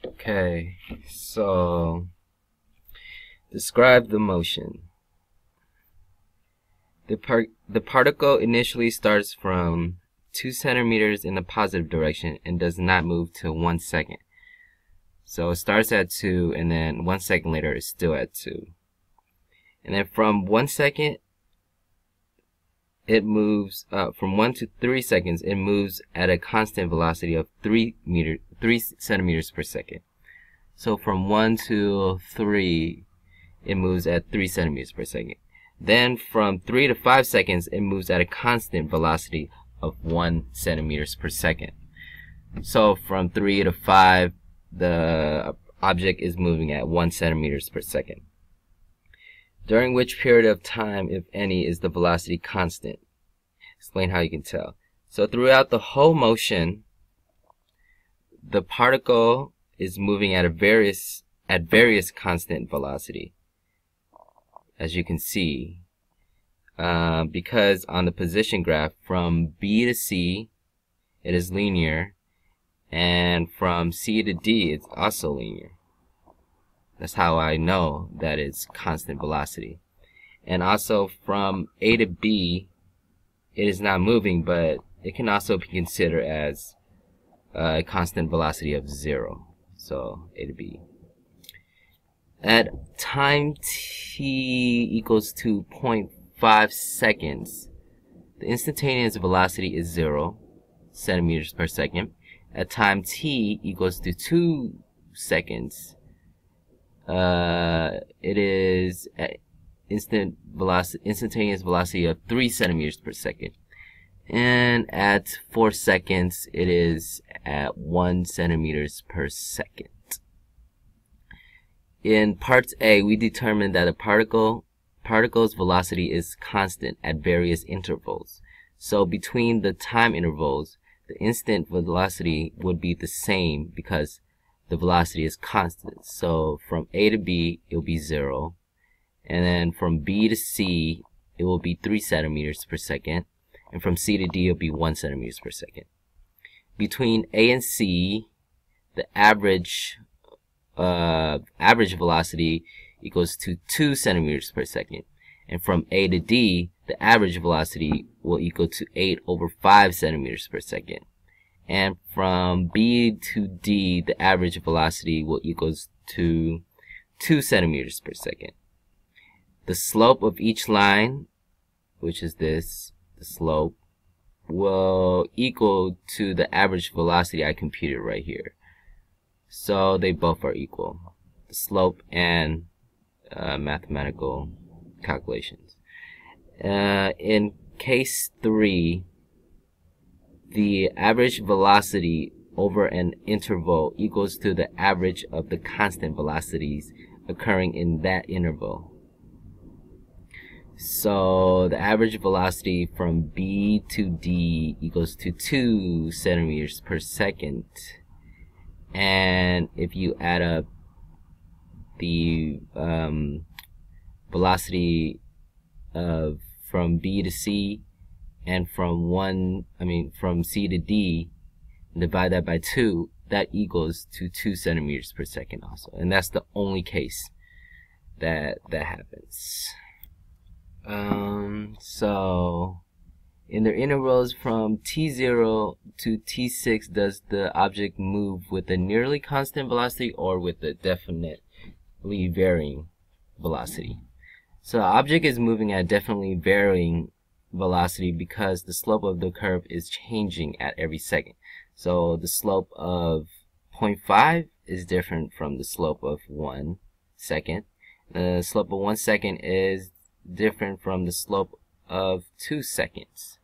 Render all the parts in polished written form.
Okay, so describe the motion. The particle initially starts from 2 centimeters in the positive direction and does not move till 1 second. So it starts at 2, and then 1 second later it's still at 2. And then from 1 second, it moves from 1 to 3 seconds. It moves at a constant velocity of 3 centimeters per second. So from 1 to 3, it moves at 3 centimeters per second. Then from 3 to 5 seconds, it moves at a constant velocity of 1 centimeters per second. So from 3 to 5, the object is moving at 1 centimeters per second. During which period of time, if any, is the velocity constant? Explain how you can tell. So throughout the whole motion, the particle is moving at various constant velocity, as you can see, because on the position graph from B to C it is linear, and from C to D it's also linear. That's how I know that it's constant velocity. And also from A to B, it is not moving, but it can also be considered as a constant velocity of 0. So A to B. At time t equals to 0.5 seconds, the instantaneous velocity is 0 centimeters per second. At time t equals to 2 seconds, it is at instantaneous velocity of 3 centimeters per second. And at 4 seconds, it is at 1 centimeters per second. In part A, we determined that a particle's velocity is constant at various intervals. So between the time intervals, the instant velocity would be the same because the velocity is constant. So from A to B, it will be 0. And then from B to C, it will be 3 centimeters per second. And from C to D, it will be 1 centimeters per second. Between A and C, the average velocity equals to 2 centimeters per second. And from A to D, the average velocity will equal to 8 over 5 centimeters per second. And from B to D, the average velocity will equals to 2 centimeters per second. The slope of each line, which is this, the slope, will equal to the average velocity I computed right here. So they both are equal, the slope and mathematical calculations. In case 3, the average velocity over an interval equals to the average of the constant velocities occurring in that interval. So the average velocity from B to D equals to 2 centimeters per second. And if you add up the velocity of from B to C and from C to D, and divide that by 2, that equals to 2 centimeters per second also. And that's the only case that happens. So in the intervals from t0 to t6, does the object move with a nearly constant velocity or with a definitely varying velocity? So the object is moving at definitely varying velocity because the slope of the curve is changing at every second. So the slope of 0.5 is different from the slope of 1 second. The slope of 1 second is different from the slope of 2 seconds.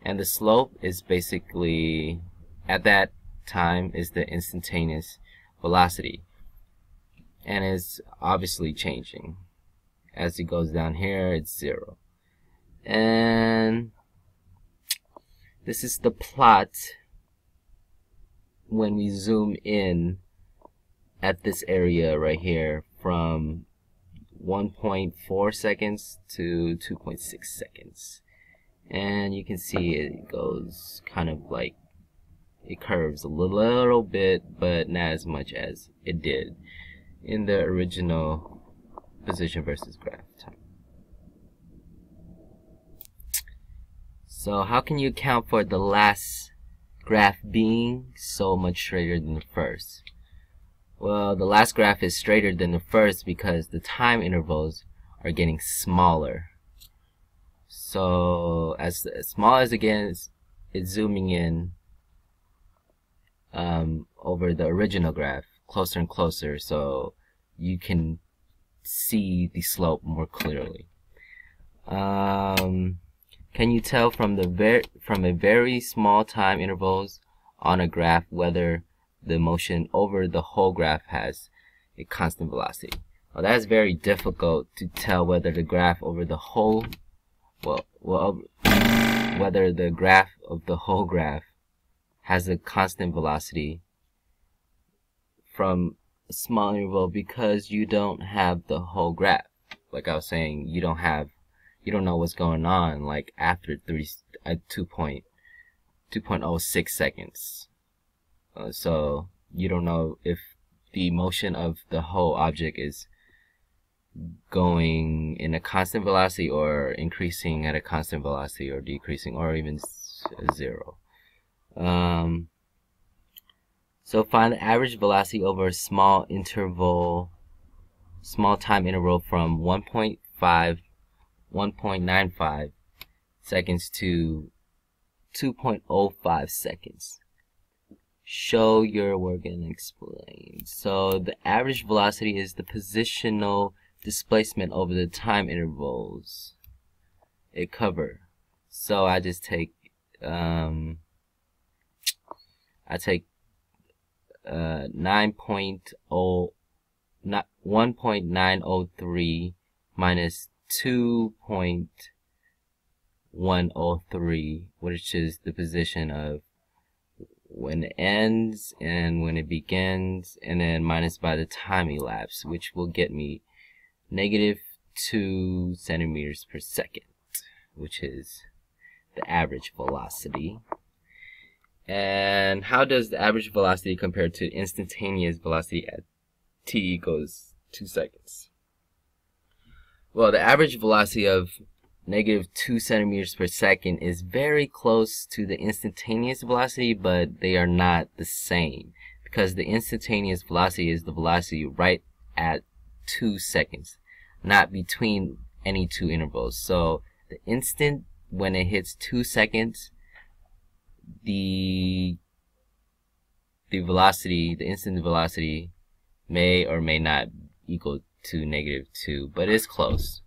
And the slope is basically, at that time, is the instantaneous velocity. And it's obviously changing. As it goes down here, it's 0. And this is the plot when we zoom in at this area right here from 1.4 seconds to 2.6 seconds. And you can see it goes kind of like it curves a little bit, but not as much as it did in the original position versus graph time. So how can you account for the last graph being so much straighter than the first? Well, the last graph is straighter than the first because the time intervals are getting smaller. So as small as it gets, it's zooming in over the original graph, closer and closer, so you can see the slope more clearly. Can you tell from a very small time intervals on a graph whether the motion over the whole graph has a constant velocity? Well, that's very difficult to tell whether the graph over the whole, whether the graph of the whole graph has a constant velocity from a small interval, because you don't have the whole graph. Like I was saying, you don't know what's going on like after 2.06 seconds. So you don't know if the motion of the whole object is going in a constant velocity or increasing at a constant velocity or decreasing or even zero. So find the average velocity over a small time interval from 1.95 seconds to 2.05 seconds. Show your work and explain. So the average velocity is the positional displacement over the time intervals it cover. So I just take 1.903 minus 2.103, which is the position of when it ends and when it begins, and then minus by the time elapsed, which will get me -2 centimeters per second, which is the average velocity. And how does the average velocity compare to instantaneous velocity at t equals 2 seconds? Well, the average velocity of -2 centimeters per second is very close to the instantaneous velocity, but they are not the same, because the instantaneous velocity is the velocity right at 2 seconds, not between any two intervals. So the instant when it hits 2 seconds, the velocity, the instant velocity, may or may not equal to -2, but it's close.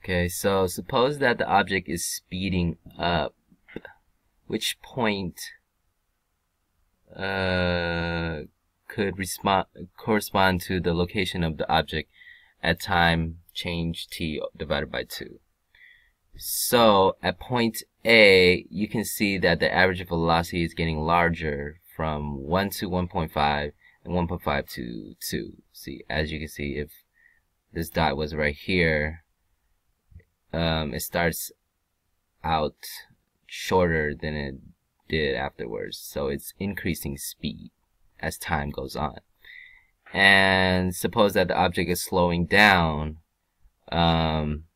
Okay, so suppose that the object is speeding up. Which point could correspond to the location of the object at time change t divided by 2? So at point A, you can see that the average velocity is getting larger from 1 to 1.5 and 1.5 to 2. See, as you can see, if this dot was right here, it starts out shorter than it did afterwards. So it's increasing speed as time goes on. And suppose that the object is slowing down,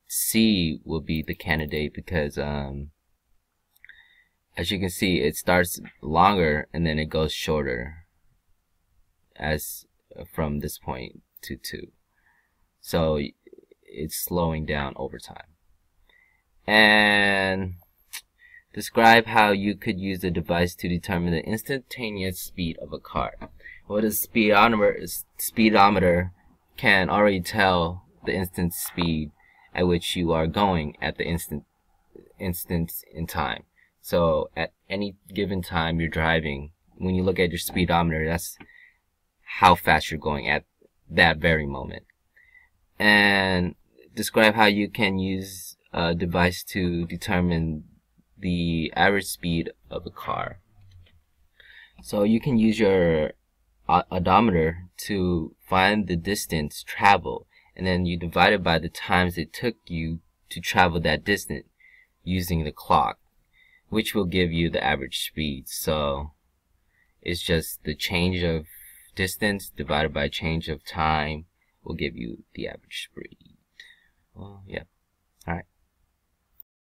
C will be the candidate, because as you can see, it starts longer and then it goes shorter as from this point to 2. So it's slowing down over time. And describe how you could use the device to determine the instantaneous speed of a car. Well, the speedometer can already tell the instant speed at which you are going at the instance in time. So at any given time you're driving, when you look at your speedometer, that's how fast you're going at that very moment. And describe how you can use a device to determine the average speed of a car. So you can use your odometer to find the distance traveled, and then you divide it by the times it took you to travel that distance using the clock. which will give you the average speed. So it's just the change of distance divided by change of time will give you the average speed.